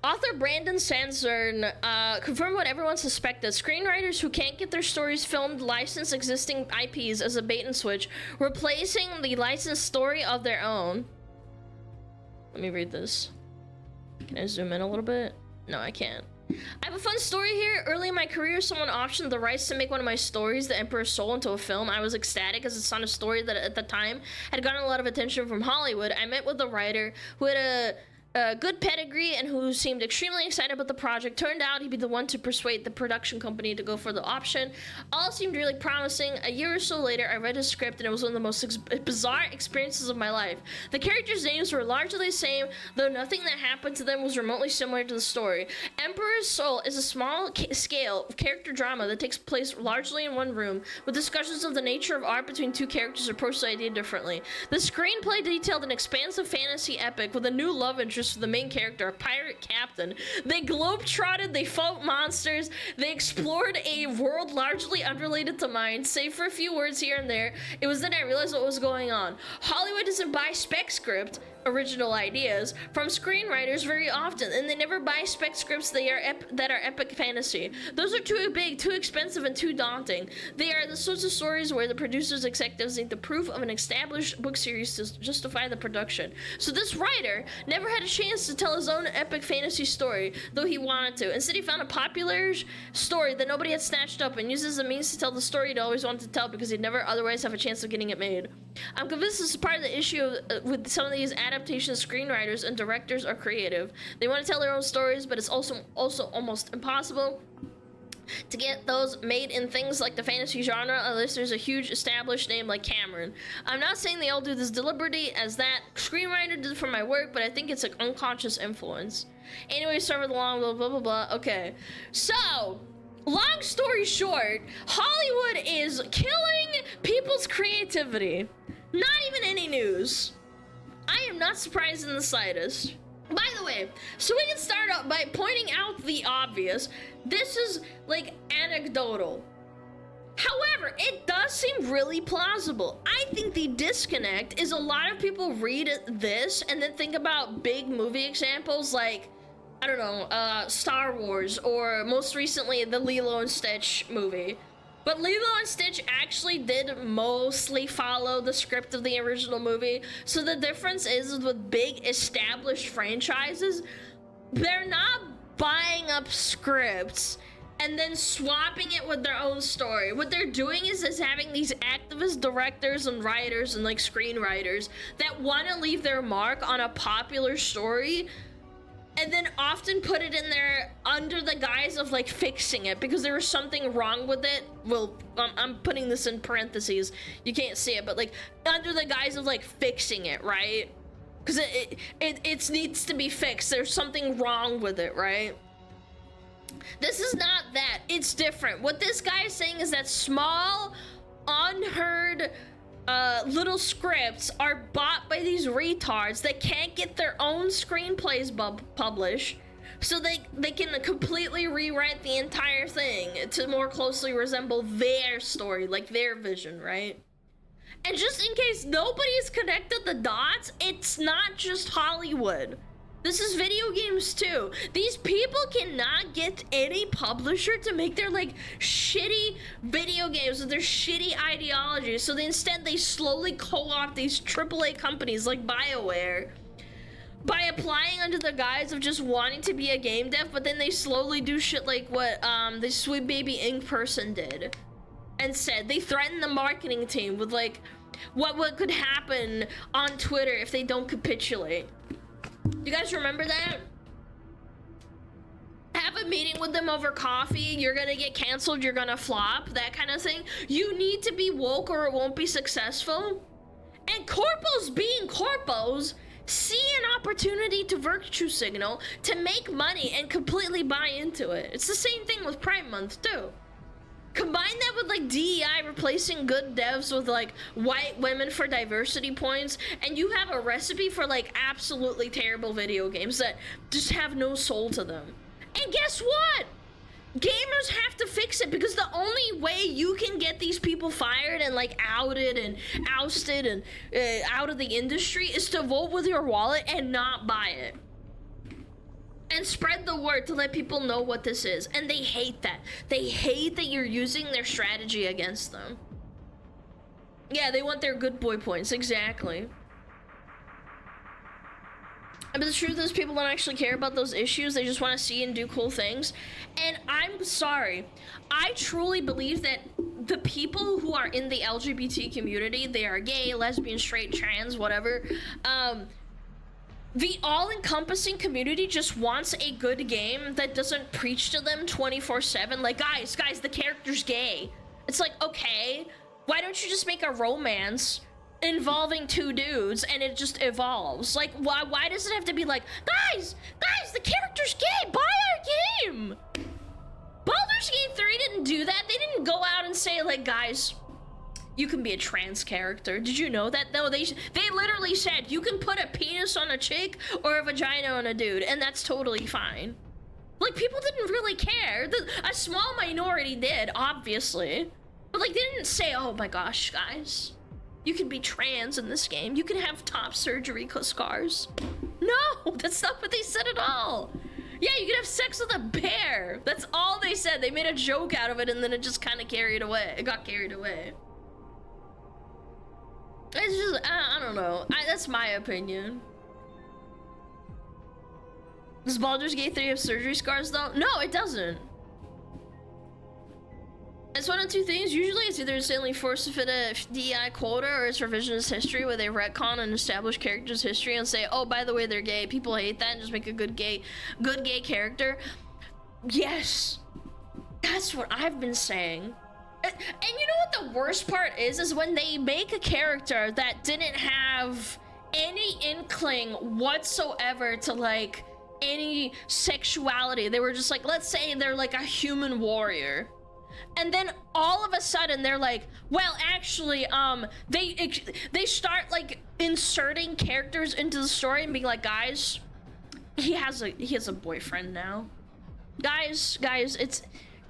Author Brandon Sandsern confirmed what everyone suspected. Screenwriters who can't get their stories filmed license existing IPs as a bait and switch, replacing the licensed story of their own. Let me read this. Can I zoom in a little bit? No, I can't. I have a fun story here. Early in my career, someone optioned the rights to make one of my stories, The Emperor's Soul, into a film. I was ecstatic as it's not a story that at the time had gotten a lot of attention from Hollywood. I met with a writer who had a good pedigree and who seemed extremely excited about the project. Turned out he'd be the one to persuade the production company to go for the option. All seemed really promising. A year or so later, I read his script and it was one of the most bizarre experiences of my life. The characters' names were largely the same, though nothing that happened to them was remotely similar to the story. Emperor's Soul is a small-scale character drama that takes place largely in one room, with discussions of the nature of art between two characters approached the idea differently. The screenplay detailed an expansive fantasy epic with a new love interest for the main character, a pirate captain. They globetrotted, they fought monsters, they explored a world largely unrelated to mine, save for a few words here and there. It was then I realized what was going on. Hollywood doesn't buy spec script, original ideas, from screenwriters very often, and they never buy spec scripts that are epic fantasy. Those are too big, too expensive, and too daunting. They are the sorts of stories where the producers' executives need the proof of an established book series to justify the production. So this writer never had a chance to tell his own epic fantasy story, though he wanted to. Instead, he found a popular story that nobody had snatched up and used as a means to tell the story he'd always wanted to tell because he'd never otherwise have a chance of getting it made. I'm convinced this is part of the issue with some of these adaptation screenwriters and directors are creative. They want to tell their own stories, but it's also almost impossible to get those made in things like the fantasy genre unless there's a huge established name like Cameron. I'm not saying they all do this deliberately as that screenwriter did for my work, but I think it's an unconscious influence. Anyway, start along, blah, blah, blah, blah. Okay, so long story short, Hollywood is killing people's creativity. Not even any news. I am not surprised in the slightest. By the way, so we can start out by pointing out the obvious. This is like anecdotal. However, it does seem really plausible. I think the disconnect is a lot of people read this and then think about big movie examples like, I don't know, Star Wars, or most recently the Lilo and Stitch movie. But Lilo and Stitch actually did mostly follow the script of the original movie. So the difference is with big established franchises, they're not buying up scripts and then swapping it with their own story. What they're doing is having these activist directors and writers and like screenwriters that want to leave their mark on a popular story and then often put it in there under the guise of like fixing it because there was something wrong with it. Well, I'm putting this in parentheses. You can't see it, but like under the guise of like fixing it, right? Because it needs to be fixed. There's something wrong with it, right? This is not that. It's different. What this guy is saying is that small, unheard little scripts are bought by these retards that can't get their own screenplays published, so they can completely rewrite the entire thing to more closely resemble their story, like their vision, right? And just in case nobody's connected the dots, it's not just Hollywood. This is video games too. These people cannot get any publisher to make their like shitty video games with their shitty ideology. So instead they slowly co-opt these AAA companies like BioWare by applying under the guise of just wanting to be a game dev, but then they slowly do shit like what the Sweet Baby Inc. person did. And said they threatened the marketing team with like what could happen on Twitter if they don't capitulate. You guys remember that? Have a meeting with them over coffee, you're gonna get canceled, you're gonna flop, that kind of thing. You need to be woke or it won't be successful. And corpos being corpos see an opportunity to virtue signal to make money and completely buy into it. It's the same thing with Prime Month too. Combine that with like DEI replacing good devs with like white women for diversity points, and you have a recipe for like absolutely terrible video games that just have no soul to them. And guess what? gamers have to fix it, because the only way you can get these people fired and like outed and ousted and out of the industry is to vote with your wallet and not buy it. And spread the word to let people know what this is. And they hate that. They hate that you're using their strategy against them. Yeah, they want their good boy points, exactly. But the truth is, people don't actually care about those issues. They just want to see and do cool things. And I'm sorry, I truly believe that the people who are in the LGBT community, they are gay, lesbian, straight, trans, whatever, the all-encompassing community just wants a good game that doesn't preach to them 24/7. Like, guys, the character's gay. It's like, okay, why don't you just make a romance involving two dudes and it just evolves? Like, why does it have to be like, guys, the character's gay, buy our game? Baldur's Gate 3 didn't do that. They didn't go out and say, like, guys, you can be a trans character. Did you know that? No, they literally said you can put a penis on a chick or a vagina on a dude, and that's totally fine. Like, people didn't really care. A small minority did, obviously. But, like, they didn't say, oh my gosh, guys, you can be trans in this game. You can have top surgery scars. No, that's not what they said at all. Yeah, you can have sex with a bear. That's all they said. They made a joke out of it, and then it just kind of carried away. It got carried away. It's just, I don't know. That's my opinion. Does Baldur's Gate 3 have surgery scars, though? No, it doesn't. It's one of two things. Usually it's either insanely forced to fit a DEI quota, or it's revisionist history where they retcon and establish characters' history and say, oh, by the way, they're gay. People hate that, and just make a good gay character. Yes. That's what I've been saying. And you know what the worst part is when they make a character that didn't have any inkling whatsoever to, like, any sexuality. They were just like, let's say they're like a human warrior. And then all of a sudden they're like, well, actually, they start like inserting characters into the story and being like, guys, he has a boyfriend now. Guys,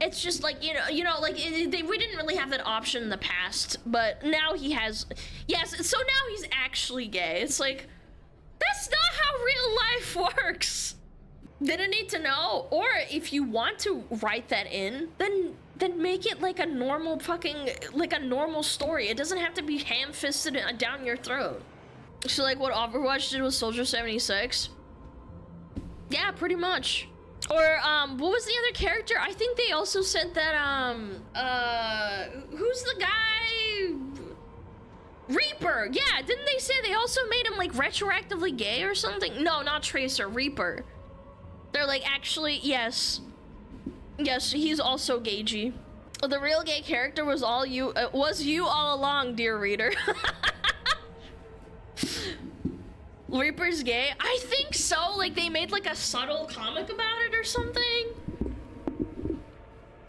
it's just like, you know, like we didn't really have that option in the past, but now he has. Yes, so now he's actually gay. It's like, that's not how real life works. Didn't need to know. Or if you want to write that in, then make it like a normal normal story. It doesn't have to be ham-fisted down your throat. So like what Overwatch did with Soldier 76. Yeah, pretty much. Or what was the other character? I think they also said that who's the guy? Reaper. Yeah, didn't they say they also made him like retroactively gay or something? No, not Tracer, Reaper. They're like, actually, yes, he's also gagey. The real gay character was you all along, dear reader. Reaper's gay? I think so. Like, they made like a subtle comic about it or something.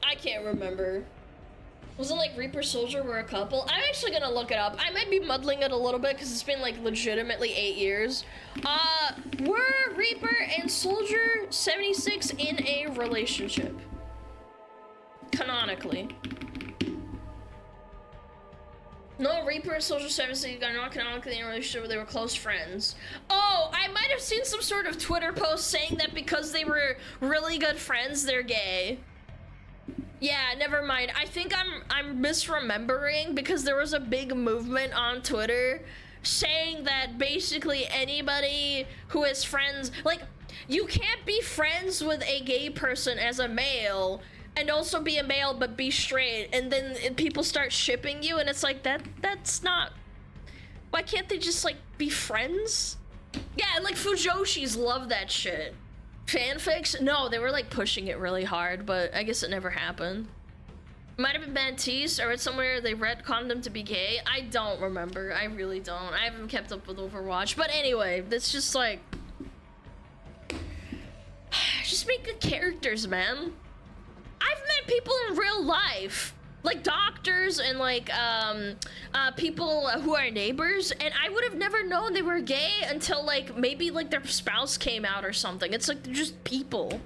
I can't remember. Wasn't like Reaper Soldier were a couple? I'm actually gonna look it up. I might be muddling it a little bit because it's been like legitimately 8 years. Were Reaper and Soldier 76 in a relationship? Canonically. No, Reaper and Soldier 76 are not canonically in a relationship where they were close friends. Oh, I might have seen some sort of Twitter post saying that because they were really good friends, they're gay. Yeah, never mind. I think I'm misremembering because there was a big movement on Twitter saying that basically anybody who is friends, like, you can't be friends with a gay person as a male and also be a male but be straight, and then people start shipping you, and it's like, that's not, why can't they just like be friends? Yeah, like Fujoshis love that shit. Fanfics? No, they were like pushing it really hard, but I guess it never happened. Might have been Baptiste, or it's somewhere they retconned him to be gay. I don't remember. I really don't. I haven't kept up with Overwatch. But anyway, that's just like, just make good characters, man. I've met people in real life, like doctors and like people who are neighbors, and I would have never known they were gay until like maybe like their spouse came out or something. It's like they're just people.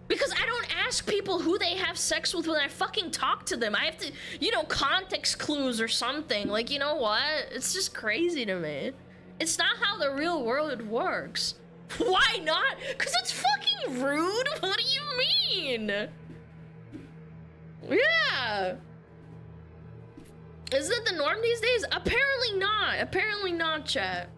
Because I don't ask people who they have sex with when I fucking talk to them. I have to, you know, context clues or something. Like, you know what? It's just crazy to me. It's not how the real world works. Why not? Because it's fucking rude. What do you mean? Yeah. Is it the norm these days? Apparently not. Apparently not, chat.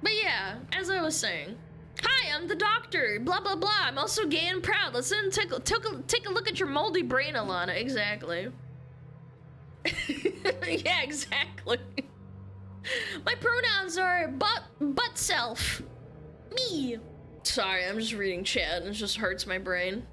But yeah, as I was saying. Hi, I'm the doctor. Blah, blah, blah. I'm also gay and proud. Let's take a look at your moldy brain, Alana. Exactly. Yeah, exactly. My pronouns are butt self. Me. Sorry, I'm just reading chat and it just hurts my brain.